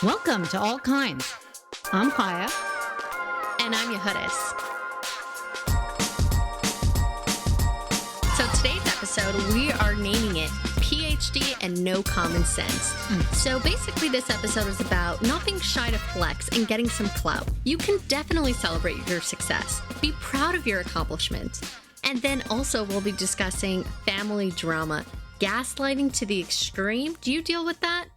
Welcome to All Kinds. I'm Kaya. And I'm Yehudis. So today's episode, we are naming it PhD and No Common Sense. So basically this episode is about not being shy to flex and getting some clout. You can definitely celebrate your success. Be proud of your accomplishments. And then also we'll be discussing family drama, gaslighting to the extreme. Do you deal with that?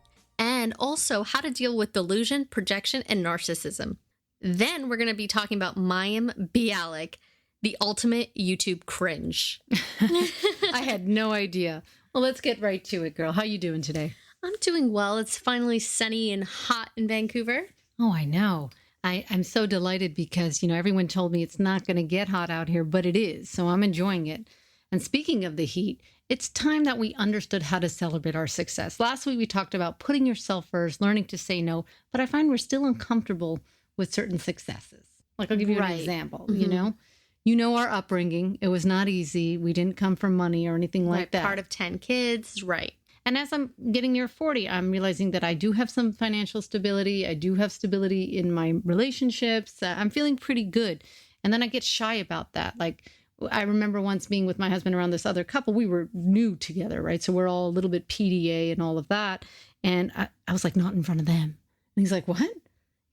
And also how to deal with delusion, projection, and narcissism. Then we're going to be talking about Mayim Bialik, the ultimate YouTube cringe. I had no idea. Well, let's get right to it, girl. How you doing today? I'm doing well. It's finally sunny and hot in Vancouver. Oh, I know. I'm so delighted because, everyone told me it's not going to get hot out here, but it is. So I'm enjoying it. And speaking of the heat, it's time that we understood how to celebrate our success. Last week, we talked about putting yourself first, learning to say no, but I find we're still uncomfortable with certain successes. Like I'll give you an example, You know our upbringing. It was not easy. We didn't come from money or anything like that. Part of 10 kids, right. And as I'm getting near 40, I'm realizing that I do have some financial stability. I do have stability in my relationships. I'm feeling pretty good. And then I get shy about that. Like I remember once being with my husband around this other couple. We were new together, right? So we're all a little bit PDA and all of that. And I was like, not in front of them. And he's like, what?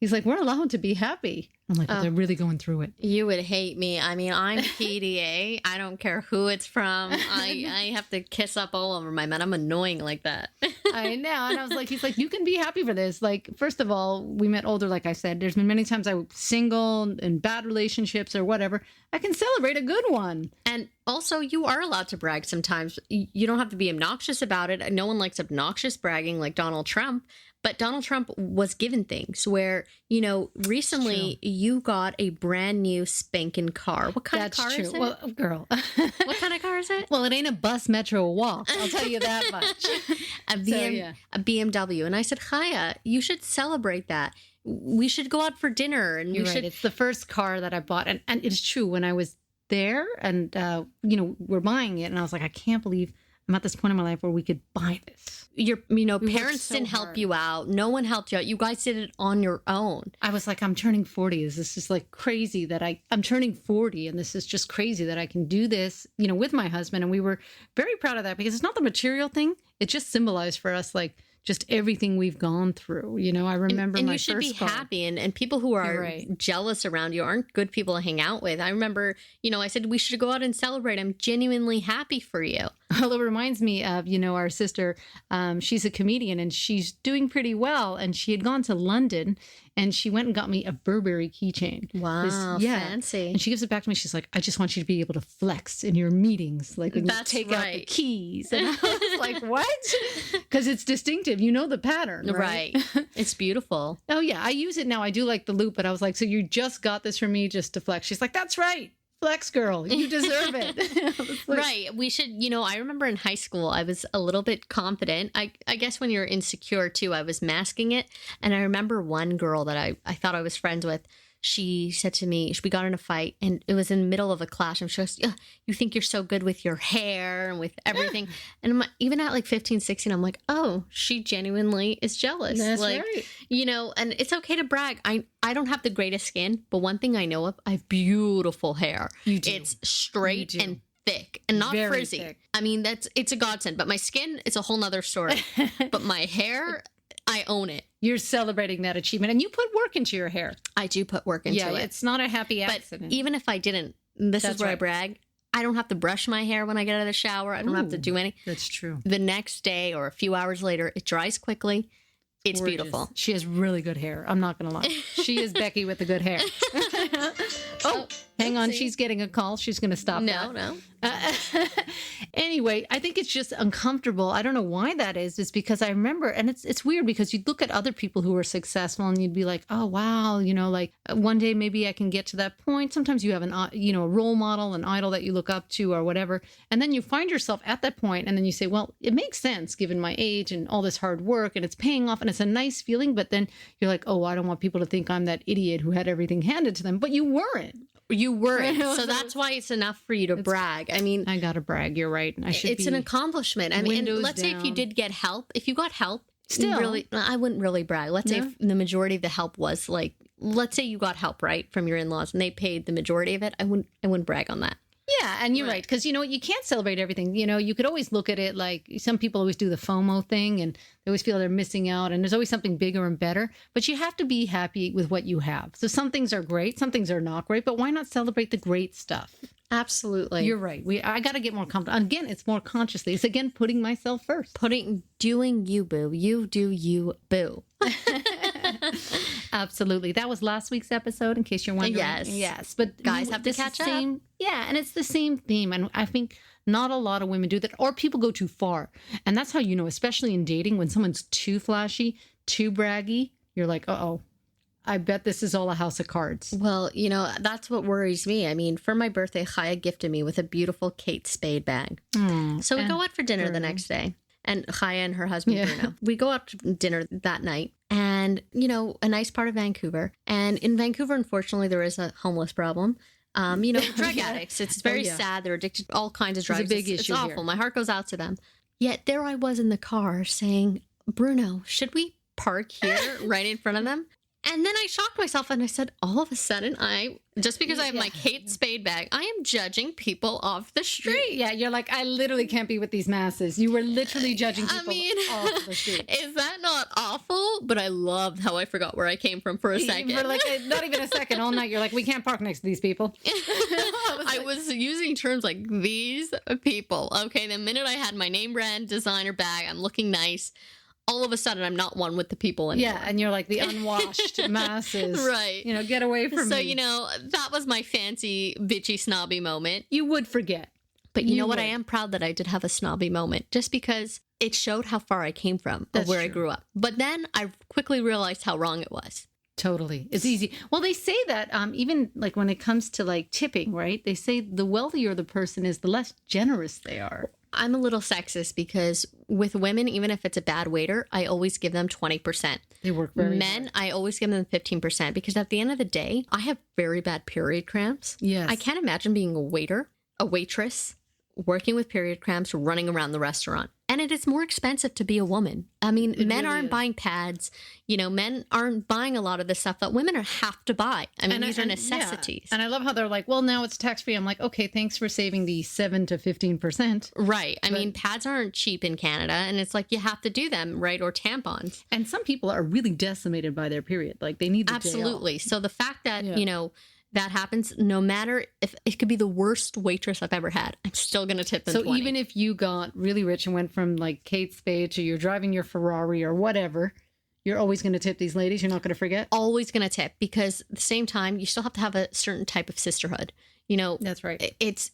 He's like, we're allowed to be happy. I'm like, they're really going through it. You would hate me. I mean, I'm PDA. I don't care who it's from. I have to kiss up all over my men. I'm annoying like that. I know. And I was like, he's like, you can be happy for this. Like, first of all, we met older, like I said. There's been many times I was single in bad relationships or whatever. I can celebrate a good one. And also, you are allowed to brag sometimes. You don't have to be obnoxious about it. No one likes obnoxious bragging like Donald Trump. But Donald Trump was given things where, recently you got a brand new spanking car. What kind of car is it? Well, girl. What kind of car is it? Well, it ain't a bus, metro, or walk. I'll tell you that much. A BMW. And I said, Chaya, you should celebrate that. We should go out for dinner. And You're right. It's the first car that I bought. And it's true. When I was there and, we're buying it. And I was like, I can't believe I'm at this point in my life where we could buy this. Your, parents didn't help you out. No one helped you out. You guys did it on your own. I was like, I'm turning 40. Is this just like crazy that I'm turning 40 and this is just crazy that I can do this, with my husband. And we were very proud of that because it's not the material thing. It just symbolized for us like just everything we've gone through. I remember and my you should first be car. happy. And people who are jealous around you aren't good people to hang out with. I remember, I said we should go out and celebrate. I'm genuinely happy for you. Well, it reminds me of, our sister. She's a comedian and she's doing pretty well. And she had gone to London and she went and got me a Burberry keychain. Wow, fancy. And she gives it back to me. She's like, I just want you to be able to flex in your meetings. Like when you take out the keys. And I was like, what? Because it's distinctive. You know the pattern, right? It's beautiful. Oh, yeah. I use it now. I do like the loop. But I was like, so you just got this from me just to flex. She's like, that's right. Flex girl, you deserve it. Right. We should, I remember in high school, I was a little bit confident. I guess when you're insecure too, I was masking it. And I remember one girl that I thought I was friends with. She said to me, we got in a fight and it was in the middle of a clash. And she goes, you think you're so good with your hair and with everything. And even at like 15, 16, I'm like, oh, she genuinely is jealous. That's right. And it's okay to brag. I don't have the greatest skin, but one thing I know of, I have beautiful hair. You do. It's straight and thick and not Very frizzy. thick. I mean, it's a godsend, but my skin, it's a whole nother story. But my hair, I own it. You're celebrating that achievement and you put work into your hair. I do put work into it. It's not a happy accident. But even if I didn't, this is where I brag. I don't have to brush my hair when I get out of the shower. I don't have to do anything. That's true. The next day or a few hours later, it dries quickly. It's gorgeous. Beautiful. She has really good hair. I'm not going to lie. She is Becky with the good hair. Hang on. She's getting a call. She's going to stop that. No. Anyway, I think it's just uncomfortable. I don't know why that is. It's because I remember, and it's weird because you'd look at other people who are successful and you'd be like, oh, wow, like one day maybe I can get to that point. Sometimes you have a role model, an idol that you look up to or whatever. And then you find yourself at that point and then you say, well, it makes sense given my age and all this hard work and it's paying off and it's a nice feeling. But then you're like, oh, I don't want people to think I'm that idiot who had everything handed to them. But you weren't. You weren't. So that's why it's enough for you to brag. I mean, I got to brag. You're right. It's an accomplishment. I mean, let's say if you did get help, if you got help, Still. really, I wouldn't really brag. Let's say No? if the majority of the help was like, let's say you got help, right, from your in-laws and they paid the majority of it. I wouldn't brag on that. Yeah, and you're right. Because, you can't celebrate everything. You could always look at it like some people always do the FOMO thing and they always feel they're missing out. And there's always something bigger and better. But you have to be happy with what you have. So some things are great, some things are not great. But why not celebrate the great stuff? Absolutely. You're right. I got to get more comfortable. Again, it's more consciously. It's again putting myself first. Doing you, boo. You do you, boo. Absolutely. That was last week's episode, in case you're wondering. Yes. But Guys have to this is catch up. Yeah, and it's the same theme. And I think not a lot of women do that, or people go too far. And that's how especially in dating, when someone's too flashy, too braggy, you're like, uh-oh, I bet this is all a house of cards. Well, that's what worries me. I mean, for my birthday, Chaya gifted me with a beautiful Kate Spade bag. So we go out for dinner the next day. And Chaya and her husband, Bruno. We go out to dinner that night. And, a nice part of Vancouver. And in Vancouver, unfortunately, there is a homeless problem. Drug addicts. It's very sad. They're addicted to all kinds of drugs. It's a big issue It's awful. here. My heart goes out to them. Yet there I was in the car saying, Bruno, should we park here right in front of them? And then I shocked myself and I said, all of a sudden, just because I have my Kate Spade bag, I am judging people off the street. Yeah, you're like, I literally can't be with these masses. You were literally judging people off the street. Is that not awful? But I loved how I forgot where I came from for a second. For like not even a second, all night. You're like, we can't park next to these people. I was using terms like these people. Okay, the minute I had my name brand designer bag, I'm looking nice. All of a sudden, I'm not one with the people anymore. Yeah, and you're like the unwashed masses. Right. Get away from me. So, that was my fancy, bitchy, snobby moment. You would forget. But you know what? I am proud that I did have a snobby moment just because it showed how far I came from, That's where I true. grew up. But then I quickly realized how wrong it was. Totally. It's easy. Well, they say that even like when it comes to like tipping, right? They say the wealthier the person is, the less generous they are. I'm a little sexist because with women, even if it's a bad waiter, I always give them 20%. They work very Men, hard. I always give them 15% because at the end of the day, I have very bad period cramps. Yes. I can't imagine being a waiter, a waitress, working with period cramps, running around the restaurant. And it is more expensive to be a woman. I mean, men really aren't is. buying pads. Men aren't buying a lot of the stuff that women have to buy. I mean, these are necessities. Yeah. And I love how they're like, well, now it's tax free. I'm like, okay, thanks for saving the 7 to 15%. Right. I mean, pads aren't cheap in Canada. And it's like you have to do them, right? Or tampons. And some people are really decimated by their period. Like they need the day off. Absolutely. So the fact that, that happens, no matter if it could be the worst waitress I've ever had, I'm still going to tip them So 20. even if you got really rich and went from like Kate Spade to you're driving your Ferrari or whatever, you're always going to tip these ladies. You're not going to forget. Always going to tip because at the same time, you still have to have a certain type of sisterhood. That's right. It's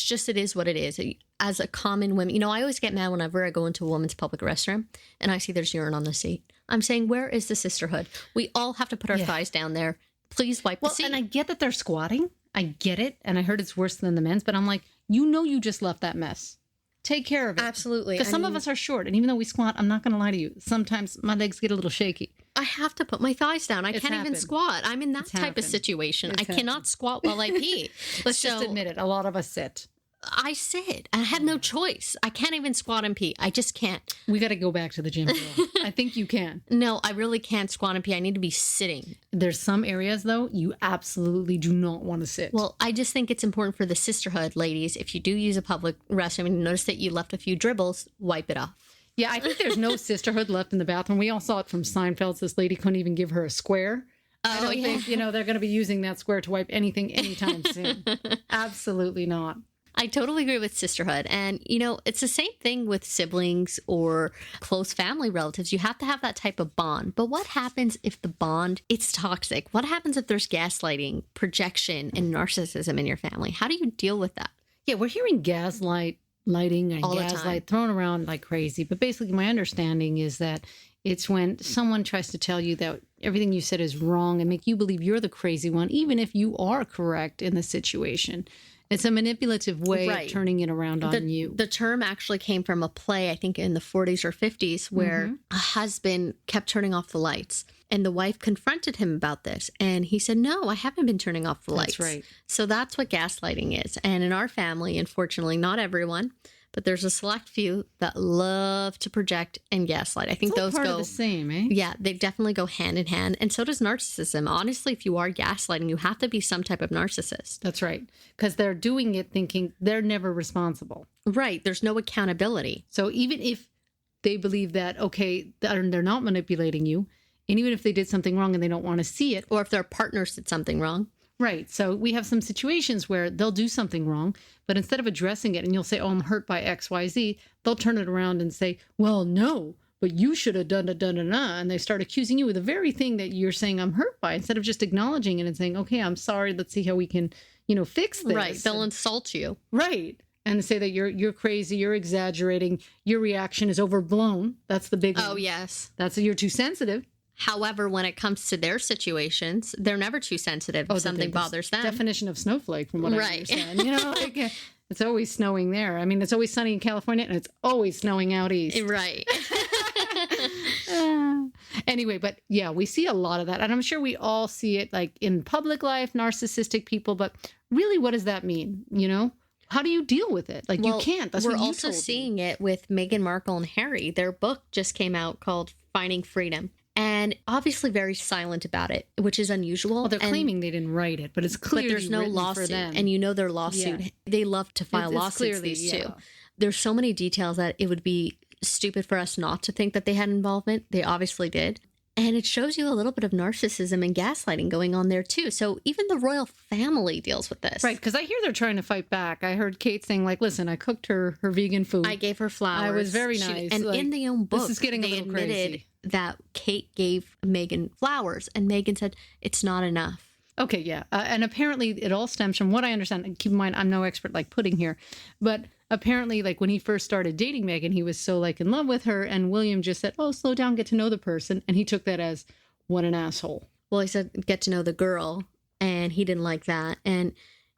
just, it is what it is. As a common woman, I always get mad whenever I go into a woman's public restroom and I see there's urine on the seat. I'm saying, where is the sisterhood? We all have to put our thighs down there. Please wipe the seat. And I get that they're squatting. I get it. And I heard it's worse than the men's, but I'm like, you just left that mess. Take care of it. Absolutely. Because some of us are short. And even though we squat, I'm not going to lie to you. Sometimes my legs get a little shaky. I have to put my thighs down. I can't even squat. I'm in that type happened. of situation. It's I cannot squat while I pee. Let's just admit it. A lot of us sit. I sit. I have no choice. I can't even squat and pee. I just can't. We got to go back to the gym. Girl. I think you can. No, I really can't squat and pee. I need to be sitting. There's some areas, though, you absolutely do not want to sit. Well, I just think it's important for the sisterhood, ladies. If you do use a public restroom and you notice that you left a few dribbles, wipe it off. Yeah, I think there's no sisterhood left in the bathroom. We all saw it from Seinfeld. This lady couldn't even give her a square. I don't think, they're going to be using that square to wipe anything anytime soon. Absolutely not. I totally agree with sisterhood. And, it's the same thing with siblings or close family relatives. You have to have that type of bond. But what happens if the bond, it's toxic? What happens if there's gaslighting, projection, and narcissism in your family? How do you deal with that? Yeah, we're hearing lighting and All the time. gaslight thrown around like crazy. But basically, my understanding is that it's when someone tries to tell you that everything you said is wrong and make you believe you're the crazy one, even if you are correct in the situation. It's a manipulative way of turning it around on you. The term actually came from a play, I think in the 40s or 50s, where a husband kept turning off the lights. And the wife confronted him about this. And he said, no, I haven't been turning off the lights. That's right. So that's what gaslighting is. And in our family, unfortunately, not everyone, but there's a select few that love to project and gaslight. I think It's all those part go of the same, eh? Yeah, they definitely go hand in hand. And so does narcissism. Honestly, if you are gaslighting, you have to be some type of narcissist. That's right. Because they're doing it thinking they're never responsible. Right. There's no accountability. So even if they believe that, okay, they're not manipulating you, and even if they did something wrong and they don't want to see it. Or if their partners did something wrong. Right. So we have some situations where they'll do something wrong, but instead of addressing it and you'll say, oh, I'm hurt by X, Y, Z, they'll turn it around and say, well, no, but you should have done it. And they start accusing you of the very thing that you're saying I'm hurt by, instead of just acknowledging it and saying, okay, I'm sorry. Let's see how we can, fix this. Right. They'll insult you. Right. And say that you're crazy, you're exaggerating, your reaction is overblown. That's the big one. Oh, yes. That's you're too sensitive. However, when it comes to their situations, they're never too sensitive if something bothers them. Definition of snowflake, from what I understand. It's always snowing there. I mean, it's always sunny in California, and it's always snowing out east. Right. Anyway, but yeah, we see a lot of that. And I'm sure we all see it like in public life, narcissistic people. But really, what does that mean? How do you deal with it? Like, you can't. That's what you told me. We're also seeing it with Meghan Markle and Harry. Their book just came out called Finding Freedom. And obviously very silent about it, which is unusual. Well, they're claiming they didn't write it, but it's clearly there's no lawsuit. And their lawsuit. Yeah. They love to file lawsuits, these two. There's so many details that it would be stupid for us not to think that they had involvement. They obviously did. And it shows you a little bit of narcissism and gaslighting going on there, too. So even the royal family deals with this. Right, because I hear they're trying to fight back. I heard Kate saying, like, listen, I cooked her vegan food. I gave her flowers. I was very nice. And in their own book, this is getting they a little admitted crazy. That Kate gave Meghan flowers. And Meghan said, it's not enough. Okay, yeah. And apparently it all stems from what I understand. And keep in mind, I'm no expert like pudding here. But apparently, like, when he first started dating Meghan, he was so, like, in love with her. And William just said, oh, slow down, get to know the person. And he took that as, what an asshole. Well, he said, get to know the girl, and he didn't like that. And,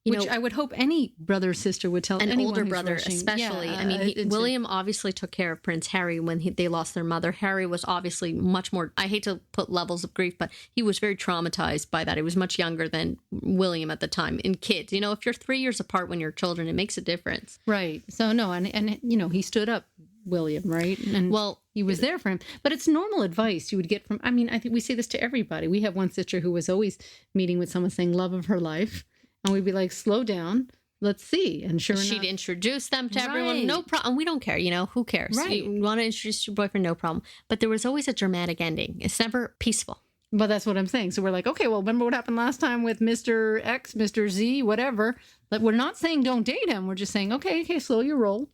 Which I would hope any brother or sister would tell anyone older who's brother, rushing. especially. Yeah, I mean, William obviously took care of Prince Harry when they lost their mother. Harry was obviously much more, I hate to put levels of grief, but he was very traumatized by that. He was much younger than William at the time. In kids, if you're 3 years apart when you're children, it makes a difference. Right. So, no, and he stood up, William, right? And he was there for him. But it's normal advice you would get from, I think we say this to everybody. We have one sister who was always meeting with someone saying love of her life. And we'd be like, slow down. Let's see. And sure enough, she'd introduce them to everyone. No problem. We don't care. Who cares? Right. You want to introduce your boyfriend? No problem. But there was always a dramatic ending. It's never peaceful. But that's what I'm saying. So we're like, okay, well, remember what happened last time with Mr. X, Mr. Z, whatever. But we're not saying don't date him. We're just saying, okay, slow your roll.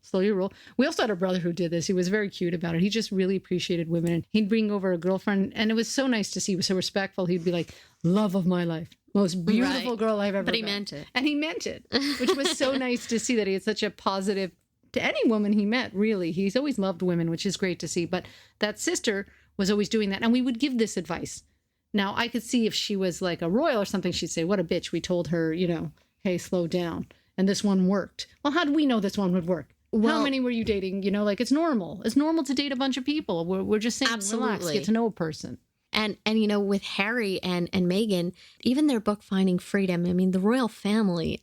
We also had a brother who did this. He was very cute about it. He just really appreciated women. And he'd bring over a girlfriend. And it was so nice to see. He was so respectful. He'd be like, love of my life. Most beautiful girl I've ever met. But he meant it. And he meant it, which was so nice to see that he had such a positive to any woman he met, really. He's always loved women, which is great to see. But that sister was always doing that. And we would give this advice. Now, I could see if she was like a royal or something, she'd say, what a bitch. We told her, hey, slow down. And this one worked. Well, how do we know this one would work? Well, how many were you dating? It's normal. It's normal to date a bunch of people. We're just saying, relax, get to know a person. And with Harry and Meghan, even their book, Finding Freedom, the royal family,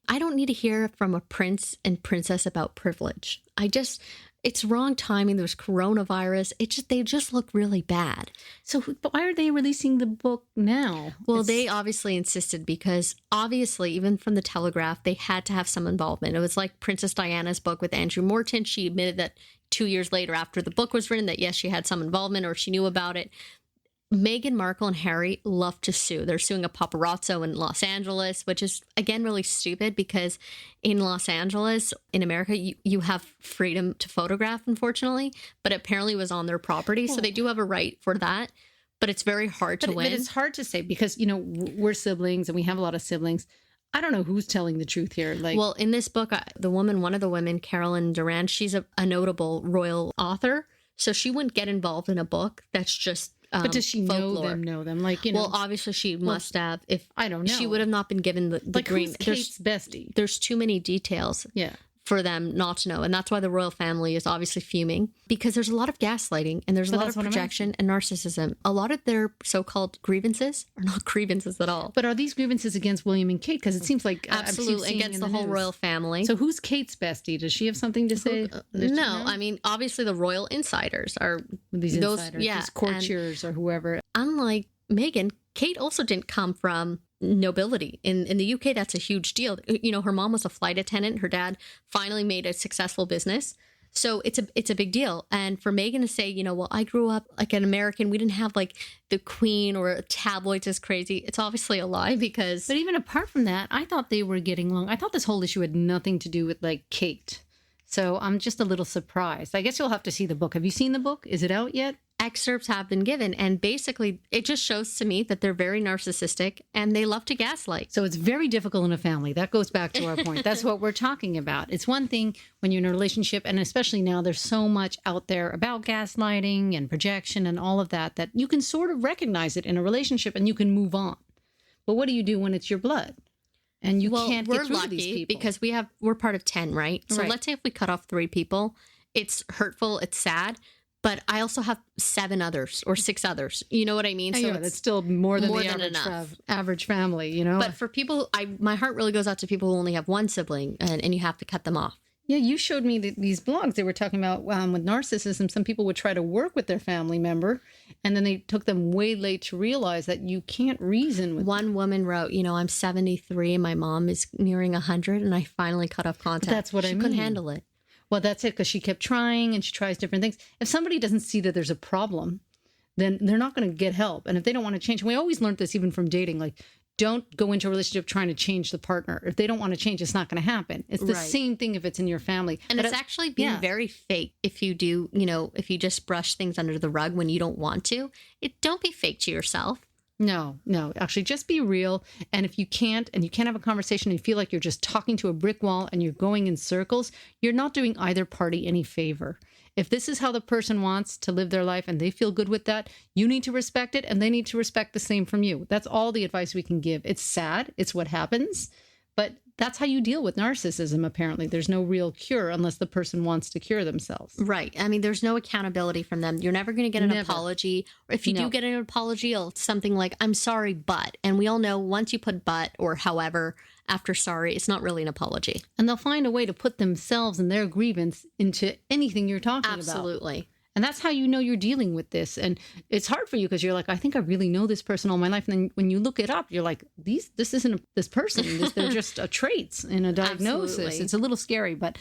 I don't need to hear from a prince and princess about privilege. It's wrong timing. There's coronavirus. They just look really bad. So why are they releasing the book now? Well, they obviously insisted because obviously, even from the Telegraph, they had to have some involvement. It was like Princess Diana's book with Andrew Morton. She admitted that 2 years later after the book was written that, yes, she had some involvement or she knew about it. Meghan Markle and Harry love to sue. They're suing a paparazzo in Los Angeles, which is, again, really stupid because in Los Angeles, in America, you have freedom to photograph, unfortunately, but apparently it was on their property. So they do have a right for that, but it's very hard to win. But it's hard to say because, we're siblings and we have a lot of siblings. I don't know who's telling the truth here. Well, in this book, one of the women, Carolyn Durand, she's a notable royal author. So she wouldn't get involved in a book that's just but does she folklore. know them? Well, obviously she must have. If I don't know, she would have not been given the green. Who's Kate's bestie? There's too many details. Yeah. for them not to know. And that's why the royal family is obviously fuming, because there's a lot of gaslighting and there's a lot of projection and narcissism. A lot of their so-called grievances are not grievances at all. But are these grievances against William and Kate? Because it seems like absolutely against the whole royal family. So who's Kate's bestie? Does she have something to say? No, I mean, obviously the royal insiders are these insiders, these courtiers or whoever. Unlike Meghan, Kate also didn't come from nobility. In the UK, that's a huge deal. You know, her mom was a flight attendant. Her dad finally made a successful business. So it's a big deal. And for Meghan to say, you know, well, I grew up like an American. We didn't have like the Queen or tabloids is crazy. It's obviously a lie because... But even apart from that, I thought they were getting along. I thought this whole issue had nothing to do with like Kate. So I'm just a little surprised. I guess you'll have to see the book. Have you seen the book? Is it out yet? Excerpts have been given, and basically it just shows to me that they're very narcissistic and they love to gaslight. So it's very difficult in a family. That goes back to our point. That's what we're talking about. It's one thing when you're in a relationship, and especially now there's so much out there about gaslighting and projection and all of that, that you can sort of recognize it in a relationship and you can move on. But what do you do when it's your blood? And you can't get through to these people. Because we're part of 10, right? So let's say if we cut off 3 people, it's hurtful, it's sad. But I also have 7 others or 6 others. You know what I mean? So that's still more than the average family, you know? But for people, my heart really goes out to people who only have 1 sibling and you have to cut them off. Yeah, you showed me these blogs. They were talking about with narcissism, some people would try to work with their family member, and then they took them way late to realize that you can't reason with One woman wrote, you know, I'm 73 and my mom is nearing 100 and I finally cut off contact. That's what I mean. She couldn't handle it. Well, that's it, because she kept trying and she tries different things. If somebody doesn't see that there's a problem, then they're not going to get help. And if they don't want to change, and we always learned this even from dating, like, don't go into a relationship trying to change the partner. If they don't want to change, it's not going to happen. It's the same thing if it's in your family. And it's actually being very fake if you do, you know, if you just brush things under the rug when you don't want to. Don't be fake to yourself. No, actually just be real. And if you can't have a conversation and you feel like you're just talking to a brick wall and you're going in circles, you're not doing either party any favor. If this is how the person wants to live their life and they feel good with that, you need to respect it and they need to respect the same from you. That's all the advice we can give. It's sad. It's what happens. But that's how you deal with narcissism, apparently. There's no real cure unless the person wants to cure themselves. Right. I mean, there's no accountability from them. You're never going to get an apology. Or if you do get an apology, it's something like, I'm sorry, but. And we all know once you put but or however after sorry, it's not really an apology. And they'll find a way to put themselves and their grievance into anything you're talking about. Absolutely. And that's how you know you're dealing with this. And it's hard for you because you're like, I think I really know this person all my life. And then when you look it up, you're like, this isn't this person. They're just traits in a diagnosis. Absolutely. It's a little scary, but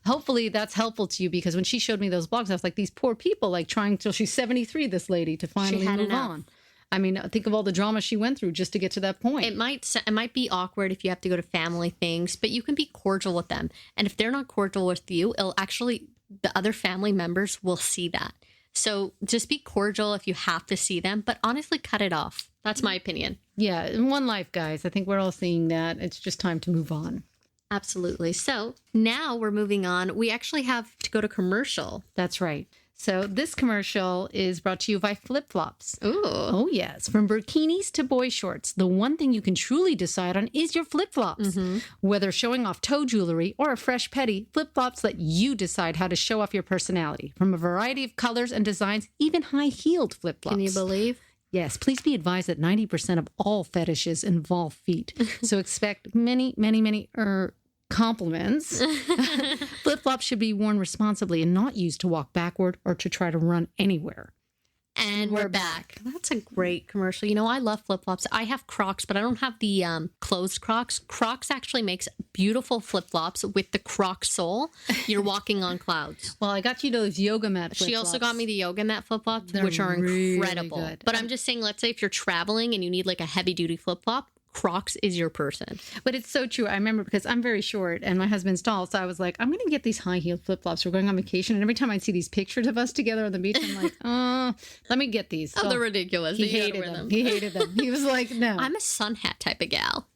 hopefully that's helpful to you, because when she showed me those blogs, I was like, these poor people, like trying till she's 73, this lady, to finally move on. I mean, think of all the drama she went through just to get to that point. It might be awkward if you have to go to family things, but you can be cordial with them. And if they're not cordial with you, the other family members will see that. So just be cordial if you have to see them, but honestly, cut it off. That's my opinion. Yeah. In one life, guys, I think we're all seeing that. It's just time to move on. Absolutely. So now we're moving on. We actually have to go to commercial. That's right. So this commercial is brought to you by flip-flops. Ooh. Oh, yes. From bikinis to boy shorts, the one thing you can truly decide on is your flip-flops. Mm-hmm. Whether showing off toe jewelry or a fresh petty, flip-flops let you decide how to show off your personality. From a variety of colors and designs, even high-heeled flip-flops. Can you believe? Yes, please be advised that 90% of all fetishes involve feet. So expect many, many, many compliments. Flip-flops should be worn responsibly and not used to walk backward or to try to run anywhere. And we're back. That's a great commercial. You know, I love flip-flops. I have Crocs, but I don't have the closed Crocs. Crocs actually makes beautiful flip-flops with the Croc sole. You're walking on clouds. Well, I got you those yoga mat flip-flops. She also got me the yoga mat flip-flops, which are incredible. Really good. But I'm just saying, let's say if you're traveling and you need like a heavy-duty flip-flop, Crocs is your person. But it's so true. I remember because I'm very short and my husband's tall. So I was like, I'm going to get these high-heeled flip-flops. We're going on vacation. And every time I'd see these pictures of us together on the beach, I'm like, let me get these. So they're ridiculous. He hated them. He hated them. He was like, no. I'm a sun hat type of gal.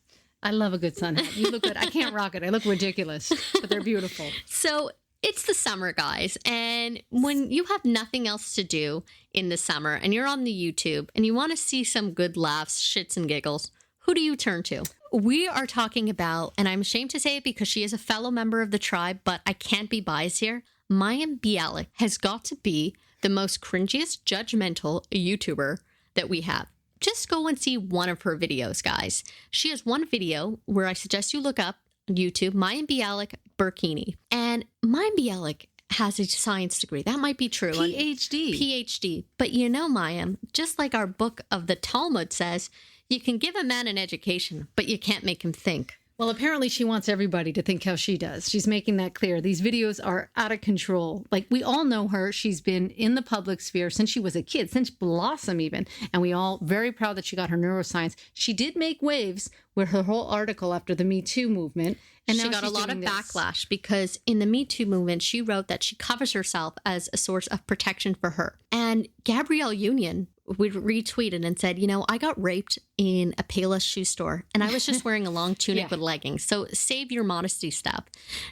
I love a good sun hat. You look good. I can't rock it. I look ridiculous, but they're beautiful. So it's the summer, guys. And when you have nothing else to do in the summer and you're on the YouTube and you want to see some good laughs, shits and giggles, who do you turn to? we are talking about, and I'm ashamed to say it because she is a fellow member of the tribe, but I can't be biased here. Mayim Bialik has got to be the most cringiest, judgmental YouTuber that we have. Just go and see one of her videos, guys. She has one video where I suggest you look up on YouTube, Mayim Bialik Burkini. And Mayim Bialik has a science degree. That might be true. PhD. But you know, Mayim, just like our book of the Talmud says, you can give a man an education, but you can't make him think. Well, apparently she wants everybody to think how she does. She's making that clear. These videos are out of control. Like, we all know her. She's been in the public sphere since she was a kid, since Blossom even. And we all very proud that she got her neuroscience. She did make waves with her whole article after the Me Too movement. And she got a lot of backlash because in the Me Too movement, she wrote that she covers herself as a source of protection for her. And Gabrielle Union would retweeted and said, you know, I got raped in a Payless shoe store and I was just wearing a long tunic with leggings. So save your modesty stuff.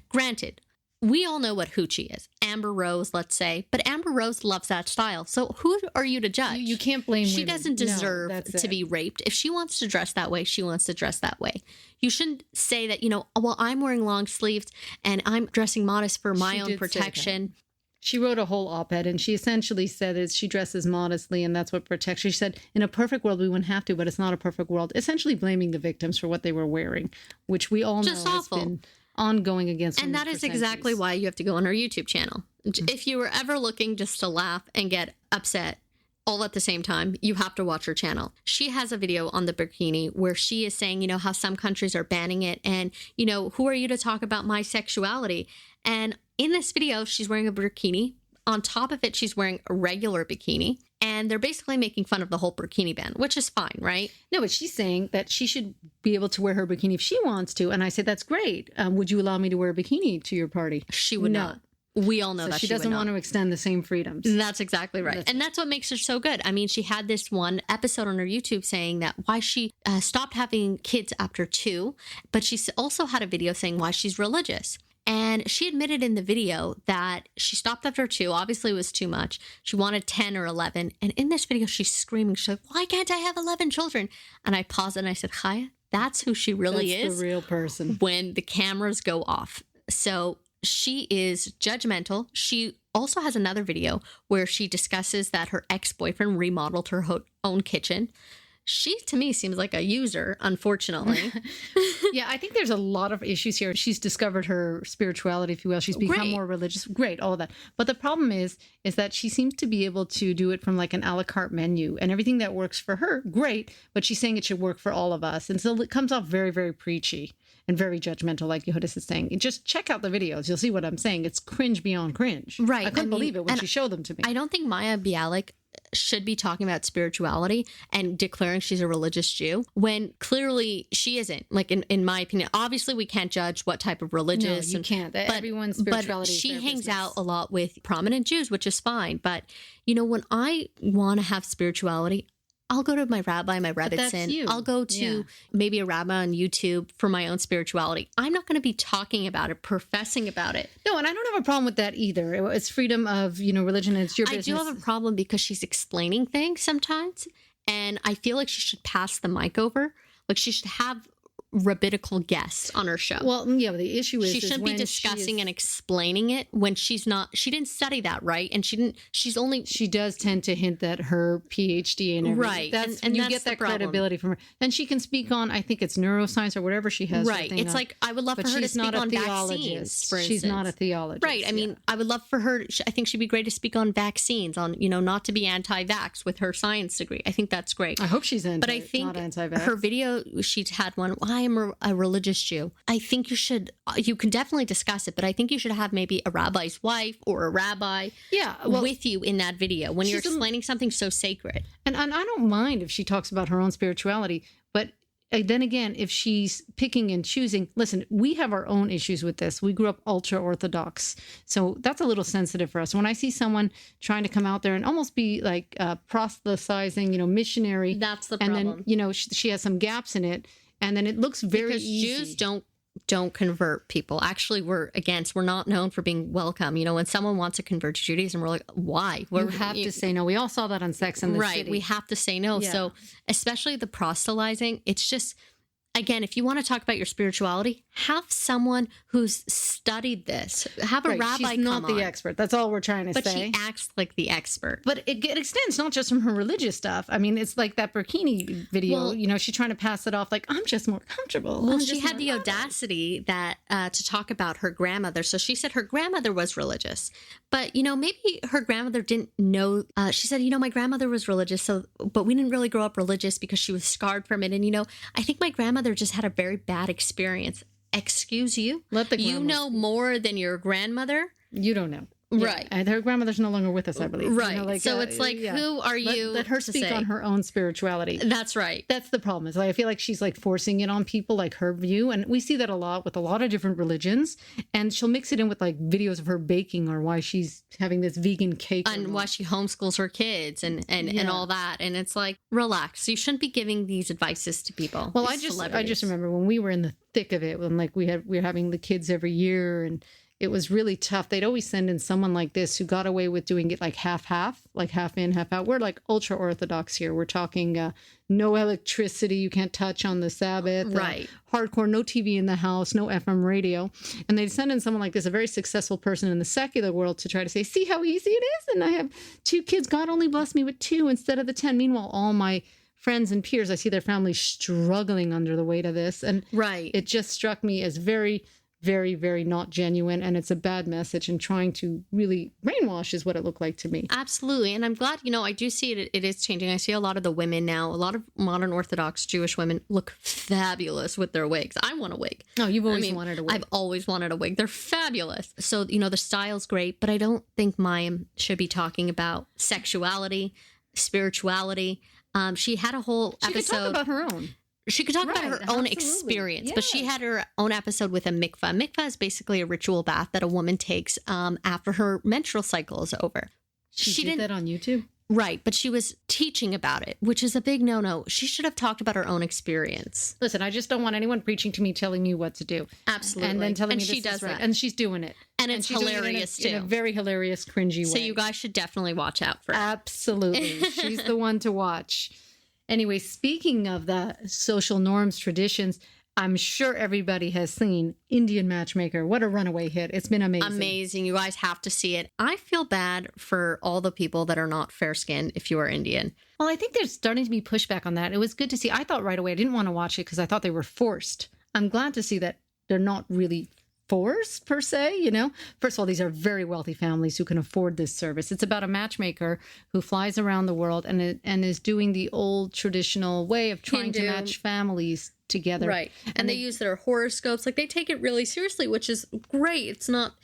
Granted, we all know what hoochie is. Amber Rose, let's say. But Amber Rose loves that style. So who are you to judge? You can't blame She women. doesn't deserve to be raped. If she wants to dress that way, she wants to dress that way. You shouldn't say that, you know, well, I'm wearing long sleeves and I'm dressing modest for my own protection. She wrote a whole op-ed and she essentially said that she dresses modestly and that's what protects her. She said, in a perfect world, we wouldn't have to, but it's not a perfect world. Essentially blaming the victims for what they were wearing, which we all know has been ongoing against women. And that is exactly why you have to go on her YouTube channel. If you were ever looking just to laugh and get upset all at the same time, you have to watch her channel. She has a video on the burkini where she is saying, you know, how some countries are banning it. And, you know, who are you to talk about my sexuality? And in this video, she's wearing a burkini. On top of it, she's wearing a regular bikini. And they're basically making fun of the whole burkini ban, which is fine, right? No, but she's saying that she should be able to wear her bikini if she wants to. And I said, that's great. Would you allow me to wear a bikini to your party? She would not. We all know that she doesn't want to extend the same freedoms. That's exactly right. And that's what makes her so good. I mean, she had this one episode on her YouTube saying that why she stopped having kids after 2, but she also had a video saying why she's religious. And she admitted in the video that she stopped after 2. Obviously, it was too much. She wanted 10 or 11. And in this video, she's screaming. She's like, why can't I have 11 children? And I paused and I said, Chaya, that's who she really is. That's the real person. When the cameras go off. So she is judgmental. She also has another video where she discusses that her ex-boyfriend remodeled her own kitchen. She, to me, seems like a user, unfortunately. Yeah, I think there's a lot of issues here. She's discovered her spirituality, if you will. She's become more religious. Great, all of that. But the problem is that she seems to be able to do it from like an a la carte menu. And everything that works for her, great. But she's saying it should work for all of us. And so it comes off very, very preachy and very judgmental, like Yehudis is saying. Just check out the videos. You'll see what I'm saying. It's cringe beyond cringe. Right. I couldn't believe it when she showed them to me. I don't think Mayim Bialik should be talking about spirituality and declaring she's a religious Jew when clearly she isn't. Like in my opinion, obviously we can't judge what type of religious. No, you can't. Everyone's spirituality. But she hangs out a lot with prominent Jews, which is fine. But you know, when I want to have spirituality, I'll go to my rabbi, my rebbitzin. I'll go to maybe a rabbi on YouTube for my own spirituality. I'm not going to be talking about it, professing about it. No, and I don't have a problem with that either. It's freedom of, religion. And it's your business. I do have a problem because she's explaining things sometimes. And I feel like she should pass the mic over. Like she should have rabbinical guests on her show. Well, yeah, the issue is she shouldn't be discussing and explaining it when she's not. She didn't study that, right? And she does tend to hint that her PhD and everything. Right, and you get that credibility from her. And she can speak on, I think it's neuroscience or whatever she has. Right, it's like I would love for her to speak on vaccines. For instance, she's not a theologist. Right. I mean, I would love for her. I think she'd be great to speak on vaccines. On not to be anti-vax with her science degree. I think that's great. I hope she's but I think her video, she's had one. I am a religious Jew. I think you can definitely discuss it, but I think you should have maybe a rabbi's wife or a rabbi with you in that video when you're explaining something so sacred. And I don't mind if she talks about her own spirituality, but then again, if she's picking and choosing, listen, we have our own issues with this. We grew up ultra Orthodox. So that's a little sensitive for us. When I see someone trying to come out there and almost be like proselytizing, missionary. That's the problem. And then, she has some gaps in it. And then it looks very easy. Jews don't convert people. Actually, we're not known for being welcome. When someone wants to convert to Judaism, we're like, why? You have to say no. We all saw that on Sex and the City. Right. We have to say no. Yeah. So especially the proselytizing, it's just, again, if you want to talk about your spirituality, have someone who's studied this. Have a rabbi She's not come the on. expert. That's all we're trying to But say. she acts like the expert. But it extends not just from her religious stuff. I mean, it's like that burkini video. Well, you know, she's trying to pass it off like, I'm just more comfortable. Well, I'm she just had more the loving. audacity that to talk about her grandmother. So she said her grandmother was religious, but you know, maybe her grandmother didn't know. She said, you know, my grandmother was religious, but we didn't really grow up religious because she was scarred from it. And you know, I think my grandmother just had a very bad experience. Excuse you? Let the You grandma know speak. more than your grandmother. You don't know. Right. And her grandmother's no longer with us, I believe. Right. You know, So it's like, who are you Let her to speak say? on her own spirituality. That's right. That's the problem. Is like, I feel like she's like forcing it on people, like her view. And we see that a lot with a lot of different religions. And she'll mix it in with like videos of her baking or why she's having this vegan cake. And why she homeschools her kids and Yeah. all that. And it's like, relax. You shouldn't be giving these advices to people. Well, these I just celebrities. remember when we were in the thick of it, when like we were having the kids every year and it was really tough. They'd always send in someone like this who got away with doing it like half, like half in, half out. We're like ultra orthodox here. We're talking no electricity. You can't touch on the Sabbath. Right. Hardcore, no TV in the house, no FM radio. And they'd send in someone like this, a very successful person in the secular world, to try to say, see how easy it is. And I have 2 kids. God only blessed me with 2 instead of the 10. Meanwhile, all my friends and peers, I see their families struggling under the weight of this. And Right. it just struck me as very, very, very not genuine. And it's a bad message, and trying to really brainwash is what it looked like to me. Absolutely. And I'm glad, you know, I do see it. It is changing. I see a lot of the women now, a lot of modern Orthodox Jewish women look fabulous with their wigs. I want a wig. No, you've always wanted a wig. I've always wanted a wig. They're fabulous. So, you know, the style's great, but I don't think Mayim should be talking about sexuality, spirituality. She had a whole She could episode. talk about her own. She could talk about Right, her own absolutely. experience, but she Yes. had her own episode with a mikvah. Mikvah is basically a ritual bath that a woman takes after her menstrual cycle is over. She did that on YouTube. Right, but she was teaching about it, which is a big no-no. She should have talked about her own experience. Listen, I just don't want anyone preaching to me, telling me what to do. Absolutely. And then telling And me she this does is right. that. And she's doing it. And it's she's doing it hilarious, in a too. very hilarious, cringy So way. you guys should definitely watch out for it. Absolutely. She's the one to watch. Anyway, speaking of the social norms, traditions, I'm sure everybody has seen Indian Matchmaker. What a runaway hit. It's been amazing. Amazing. You guys have to see it. I feel bad for all the people that are not fair-skinned if you are Indian. Well, I think there's starting to be pushback on that. It was good to see. I thought right away, I didn't want to watch it because I thought they were forced. I'm glad to see that they're not really forced per se, you know. First of all, these are very wealthy families who can afford this service. It's about a matchmaker who flies around the world and is doing the old traditional way of trying to Hindu. match families together. Right. And they use their horoscopes. Like, they take it really seriously, which is great. It's not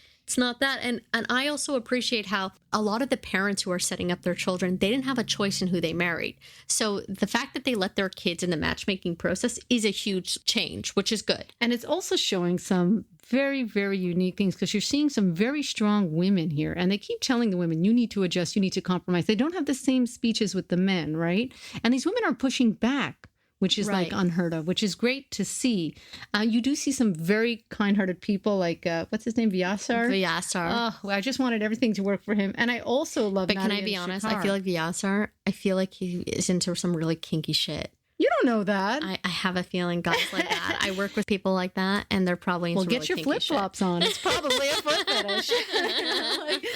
that. And I also appreciate how a lot of the parents who are setting up their children, they didn't have a choice in who they married. So the fact that they let their kids in the matchmaking process is a huge change, which is good. And it's also showing some very, very unique things because you're seeing some very strong women here. And they keep telling the women, you need to adjust, you need to compromise. They don't have the same speeches with the men, right? And these women are pushing back, which is like Right. unheard of, which is great to see. You do see some very kind-hearted people like, what's his name, Vyasar? Vyasar. Oh, I just wanted everything to work for him. And I also love But can Nadia I be and honest? Shakar. I feel like Vyasar, I feel like he is into some really kinky shit. You don't know that. I have a feeling guys like that. I work with people like that, and they're probably into Well, get really your kinky shit. flip-flops on. It's probably a foot fetish. Like,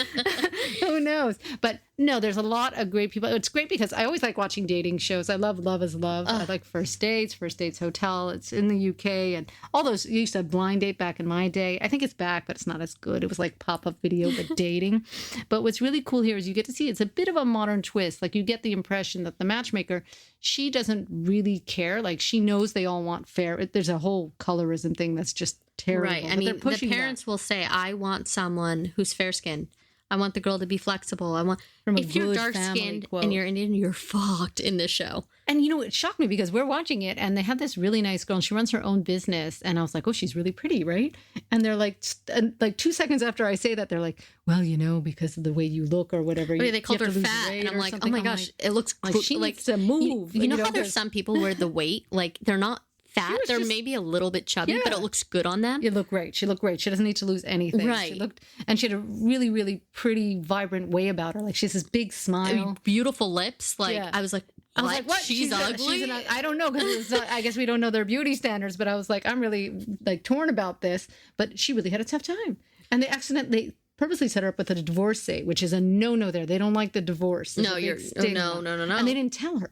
who knows? But no, there's a lot of great people. It's great because I always like watching dating shows. I love Love is Love. I like First Dates Hotel. It's in the UK. And all those, you used to have Blind Date back in my day. I think it's back, but it's not as good. It was like pop-up video, but dating. But what's really cool here is you get to see it's a bit of a modern twist. Like you get the impression that the matchmaker, she doesn't really care. Like she knows they all want fair. There's a whole colorism thing that's just terrible. Right. I but mean, they're the pushing back. parents will say, I want someone who's fair-skinned. I want the girl to be flexible. From a if you're good dark-skinned family quote. and you're Indian, you're fucked in this show. And you know, it shocked me because we're watching it and they have this really nice girl and she runs her own business. And I was like, oh, she's really pretty, right? And they're like, 2 seconds after I say that, they're like, well, you know, because of the way you look or whatever. They called you her have to lose fat. weight And I'm or like, oh something. my I'm gosh, like, it looks like she like, needs to move. You know how there's some people where the weight, like they're not fat. was They're just- maybe a little bit chubby, but Yeah. it looks good on them. You look great. She looked great. She doesn't need to lose anything. Right. She had a really, really pretty, vibrant way about her. Like she has this big smile. Beautiful lips. Like Yeah. I was like, I was like, what? She's ugly? I don't know, because I guess we don't know their beauty standards, but I was like, I'm really like torn about this. But she really had a tough time. And they purposely set her up with a divorcee, which is a no-no there. They don't like the divorce. No, no. And they didn't tell her.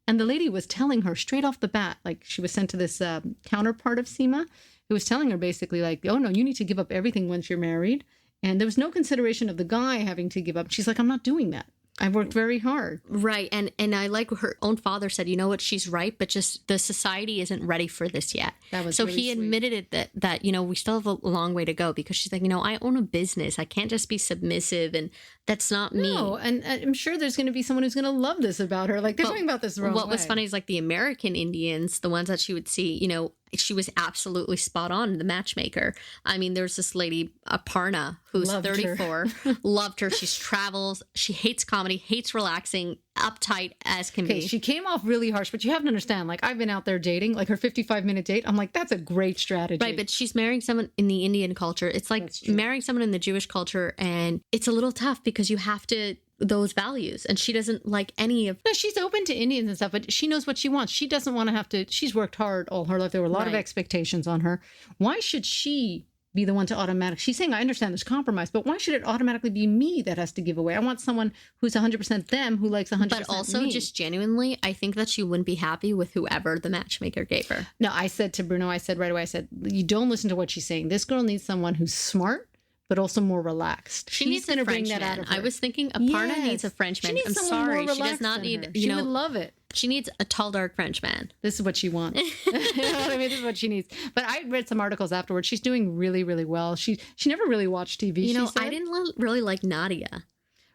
And the lady was telling her straight off the bat, like she was sent to this counterpart of Seema, who was telling her basically like, oh, no, you need to give up everything once you're married. And there was no consideration of the guy having to give up. She's like, I'm not doing that. I've worked very hard. Right. And I like her own father said, you know what, she's right, but just the society isn't ready for this yet. That was so really he sweet. admitted it that, you know, we still have a long way to go, because she's like, you know, I own a business. I can't just be submissive, and that's not me. No, and I'm sure there's going to be someone who's going to love this about her. Like, they're talking about this the wrong What way. was funny is like the American Indians, the ones that she would see, you know, she was absolutely spot on, the matchmaker. I mean, there's this lady, Aparna, who's Loved 34, loved her. She travels. She hates comedy, hates relaxing, uptight as can Okay, be. she came off really harsh, but you have to understand, like, I've been out there dating, like her 55-minute date. I'm like, that's a great strategy. Right, but she's marrying someone in the Indian culture. It's like marrying someone in the Jewish culture, and it's a little tough because you have to those values, and she doesn't like any of. No, she's open to Indians and stuff, but she knows what she wants. She doesn't want to have to. She's worked hard all her life. There were a lot of Right. expectations on her. Why should she be the one to automatically? She's saying, I understand there's compromise, but why should it automatically be me that has to give away? I want someone who's 100% them, who likes 100% But also, me. just genuinely, I think that she wouldn't be happy with whoever the matchmaker gave her. No, I said to Bruno, I said right away, I said, you don't listen to what she's saying. This girl needs someone who's smart, but also more relaxed. She She's needs a gonna bring that Frenchman. out of her. I was thinking Aparna Yes. needs a Frenchman. She needs I'm someone sorry, more she does relaxed not than need. her. You She know, would love it. she needs a tall, dark Frenchman. This is what she wants. You know what I mean? This is what she needs. But I read some articles afterwards. She's doing really, really well. She never really watched TV. You know, she said. I didn't really like Nadia.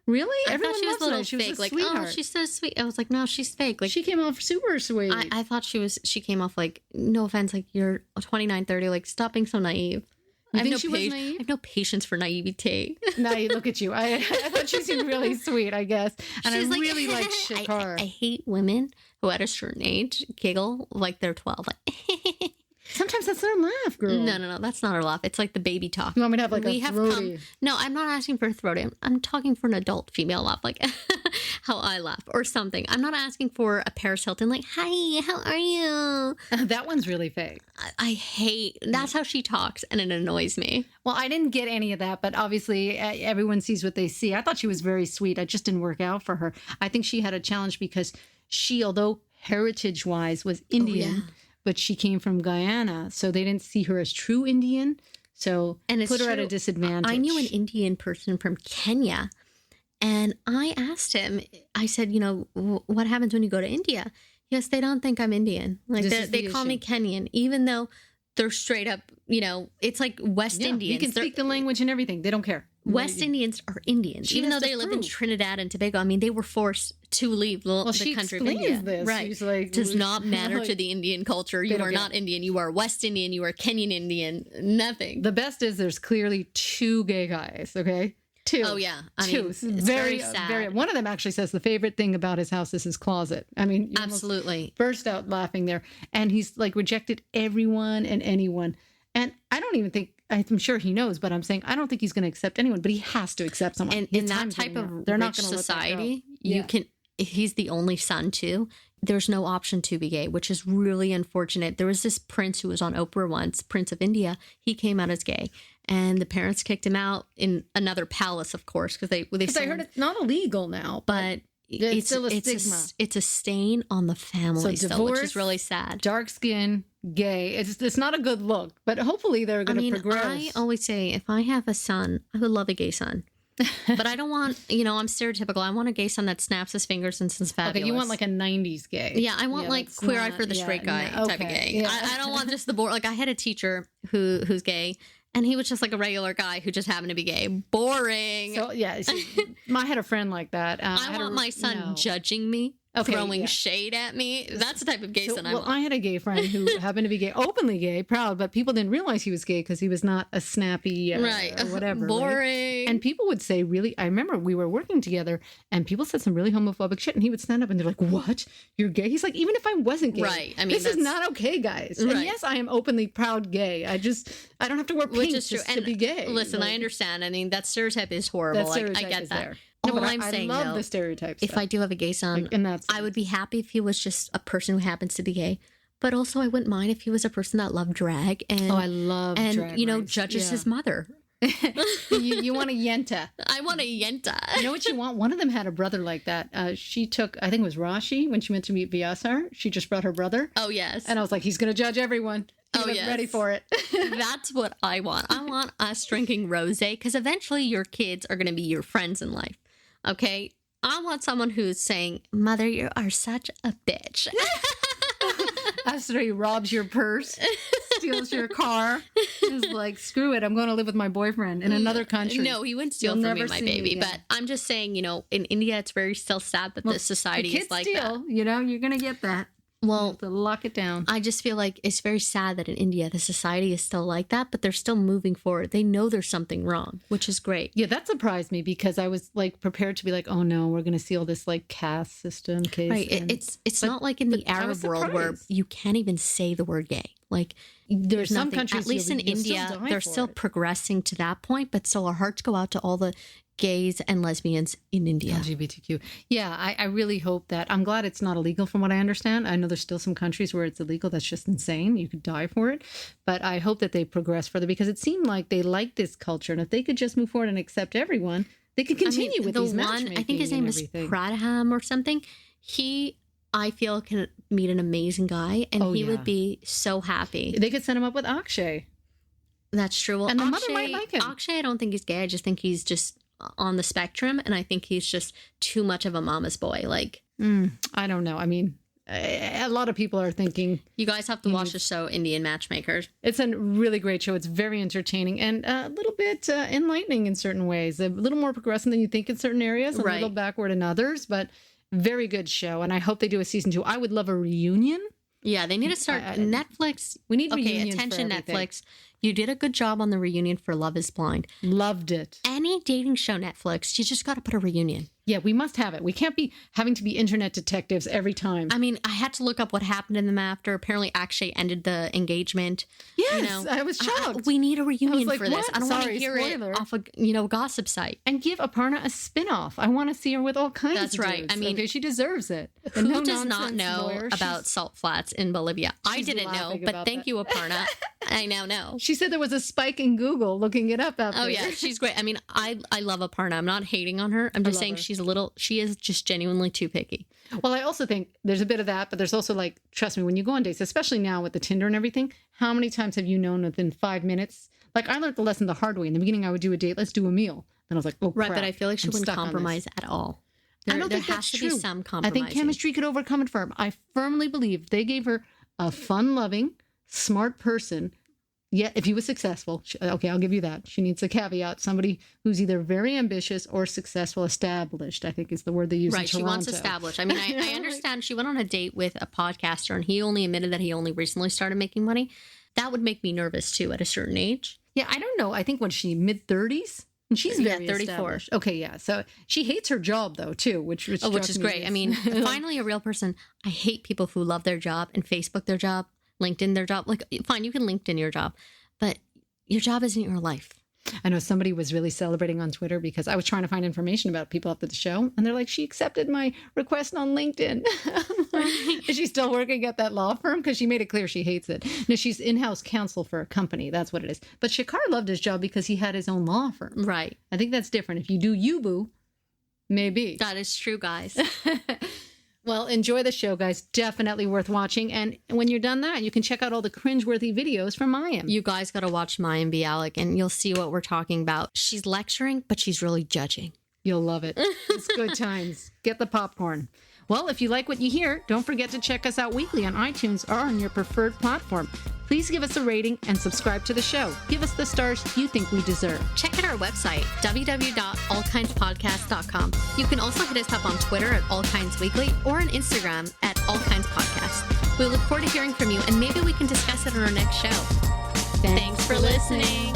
Really? I Everyone thought she was loves a little her. She was fake. a Like, sweetheart. oh, she's so sweet. I was like, no, she's fake. Like, She came off super sweet. I thought she came off like, no offense, like you're 29, 30, like stop being so naive. You I have think no she was patience. naive? I have no patience for naivete. Now you look at you. I thought she seemed really sweet, I guess. And She's I like, really like Shakar. I hate women who at a certain age giggle like they're 12. Like, Sometimes that's their laugh, girl. no, that's not her laugh. It's like the baby talk. You want me to have like a throaty? No, I'm not asking for a throaty. I'm talking for an adult female laugh, like how I laugh or something. I'm not asking for a Paris Hilton, like, hi, how are you? That one's really fake. I hate, that's how she talks, and it annoys me. Well, I didn't get any of that, but obviously everyone sees what they see. I thought she was very sweet. It just didn't work out for her. I think she had a challenge because she, although heritage-wise was Indian, but she came from Guyana, so they didn't see her as true Indian. So And it's put her at a true. disadvantage. I knew an Indian person from Kenya, and I asked him, I said, you know, what happens when you go to India? Yes, they don't think I'm Indian. Like This is they the call me issue. Kenyan, even though they're straight up, you know, it's like West Yeah, Indians. you can They're- speak the language and everything. They don't care. West Indians are Indians, She even though has to they live in prove. Trinidad and Tobago. I mean, they were forced to leave the she country of explains India. this. Right. She's like, does not matter like, to the Indian culture. You don't are get not Indian. You are West Indian. You are Kenyan Indian. Nothing. The best is there's clearly two gay guys, okay? Two. Oh, yeah. I two. mean, it's very very sad. One of them actually says the favorite thing about his house is his closet. I mean, you almost Absolutely. burst out laughing there. And he's like rejected everyone and anyone. And I don't even think, I'm sure he knows, but I'm saying I don't think he's going to accept anyone, but he has to accept someone. And His in that time's type running of out. They're not rich going to society, Yeah. you can. He's the only son too. There's no option to be gay, which is really unfortunate. There was this prince who was on Oprah once, Prince of India. He came out as gay, and the parents kicked him out in another palace, of course, because they Because I heard it's not illegal now. but It's still a stigma. It's a stain on the family So still, which divorce, is really sad. Dark skin, gay. It's not a good look, but hopefully they're I going to mean, progress. I always say if I have a son, I would love a gay son. But I don't want, you know, I'm stereotypical. I want a gay son that snaps his fingers and says fabulous. Okay, you want like a 90s gay. Yeah, I want like that's Queer Eye not- for the yeah, Straight Guy no, type of okay, gay. yeah. I don't want just the boring. Like I had a teacher who's gay, and he was just like a regular guy who just happened to be gay. Boring. So yeah, see, I had a friend like that. I want my son judging me, Okay, throwing yeah. shade at me. That's the type of gay son I want. I had a gay friend who happened to be gay, openly gay, proud, but people didn't realize he was gay because he was not a snappy, Right. or whatever. right? Boring. And people would say, really, I remember we were working together and people said some really homophobic shit. And he would stand up and they're like, what? You're gay? He's like, even if I wasn't gay, Right. I mean, this is that's- not okay, guys. And Right. yes, I am openly proud gay. I don't have to wear pink Which is true. just to be gay. Listen, Like, I understand. I mean, that stereotype is horrible. that Like, stereotype I get is that. there. All I'm saying, I love though, the stereotypes. if I do have a gay son, in that I would be happy if he was just a person who happens to be gay. But also, I wouldn't mind if he was a person that loved drag and I love drag race. judges his mother. you want a yenta. I want a yenta. You know what you want? One of them had a brother like that. She took, I think it was Rashi, when she went to meet Vyasar. She just brought her brother. Oh, yes. And I was like, he's going to judge everyone. He was ready for it. That's what I want. I want us drinking rosé because eventually your kids are going to be your friends in life. Okay? I want someone who's saying, Mother, you are such a bitch. After he robs your purse, steals your car, is like, screw it, I'm going to live with my boyfriend in another country. No, he wouldn't steal from me, my baby. But I'm just saying, in India, it's very still sad that the society is like that. You're going to get that. Well, to lock it down. I just feel like it's very sad that in India, the society is still like that, but they're still moving forward. They know there's something wrong, which is great. Yeah, that surprised me because I was like prepared to be like, oh no, we're going to see all this like caste system case. Right. It's not like in the Arab world where you can't even say the word gay. Like there's some nothing, countries, at least in India, they're still progressing to that point, but still our hearts go out to all the gays and lesbians in India. LGBTQ. Yeah, I really hope that. I'm glad it's not illegal from what I understand. I know there's still some countries where it's illegal. That's just insane. You could die for it. But I hope that they progress further because it seemed like they like this culture. And if they could just move forward and accept everyone, they could continue with these matchmaking. I think his name is Pradham or something. He, I feel, can meet an amazing guy and he would be so happy. They could set him up with Akshay. That's true. Well, and the mother might like him. Akshay, I don't think he's gay. I just think he's just on the spectrum, and I think he's just too much of a mama's boy. Like, I don't know. I mean, a lot of people are thinking you guys have to watch the show Indian Matchmakers. It's a really great show. It's very entertaining and a little bit enlightening in certain ways. A little more progressive than you think in certain areas, a little backward in others, but very good show. And I hope they do a season 2. I would love a reunion. Yeah, they need to start Netflix. We need reunion. Attention, Netflix. You did a good job on the reunion for Love is Blind. Loved it. Any dating show, Netflix, you just got to put a reunion. Yeah, we must have it. We can't be having to be internet detectives every time. I mean, I had to look up what happened in them after. Apparently, Akshay ended the engagement. Yes, I was shocked. We need a reunion like, for this. I don't want to hear it off a gossip site. And give Aparna a spin-off. I want to see her with all kinds of dudes. Right. I mean, she deserves it. Who does not know about salt flats in Bolivia? I didn't know, but thank you, Aparna. I now know. She said there was a spike in Google looking it up after. Oh, yeah. She's great. I mean, I love Aparna. I'm not hating on her. I'm just saying she is just genuinely too picky. Well, I also think there's a bit of that, but there's also like, trust me, when you go on dates, especially now with the Tinder and everything, how many times have you known within 5 minutes? Like I learned the lesson the hard way. In the beginning, I would do a date. Let's do a meal. Then I was like, oh, crap. Right, but I feel like she wouldn't compromise at all. I don't think has to be some compromise. I think chemistry could overcome it for her. I firmly believe they gave her a fun-loving, smart person. Yeah, if he was successful, okay, I'll give you that. She needs a caveat. Somebody who's either very ambitious or successful, established, I think is the word they use in Toronto. Right, she wants established. I mean, I understand she went on a date with a podcaster and he only admitted that he only recently started making money. That would make me nervous too at a certain age. Yeah, I don't know. I think when she mid-30s, and she's very 34. Okay, yeah. So she hates her job though too, which is great. I mean, finally a real person. I hate people who love their job and Facebook their job. LinkedIn their job. Like, fine, you can LinkedIn your job, but your job isn't your life. I know somebody was really celebrating on Twitter because I was trying to find information about people after the show. And they're like, she accepted my request on LinkedIn. Is she still working at that law firm? Because she made it clear she hates it. No, she's in-house counsel for a company. That's what it is. But Shakar loved his job because he had his own law firm. Right. I think that's different. If you do you, boo, maybe. That is true, guys. Well, enjoy the show, guys. Definitely worth watching. And when you're done that, you can check out all the cringeworthy videos from Mayim. You guys got to watch Mayim Bialik, and you'll see what we're talking about. She's lecturing, but she's really judging. You'll love it. It's good times. Get the popcorn. Well, if you like what you hear, don't forget to check us out weekly on iTunes or on your preferred platform. Please give us a rating and subscribe to the show. Give us the stars you think we deserve. Check out our website, www.allkindspodcast.com. You can also hit us up on Twitter at allkindsweekly or on Instagram at allkindspodcast. We look forward to hearing from you, and maybe we can discuss it on our next show. Thanks for listening.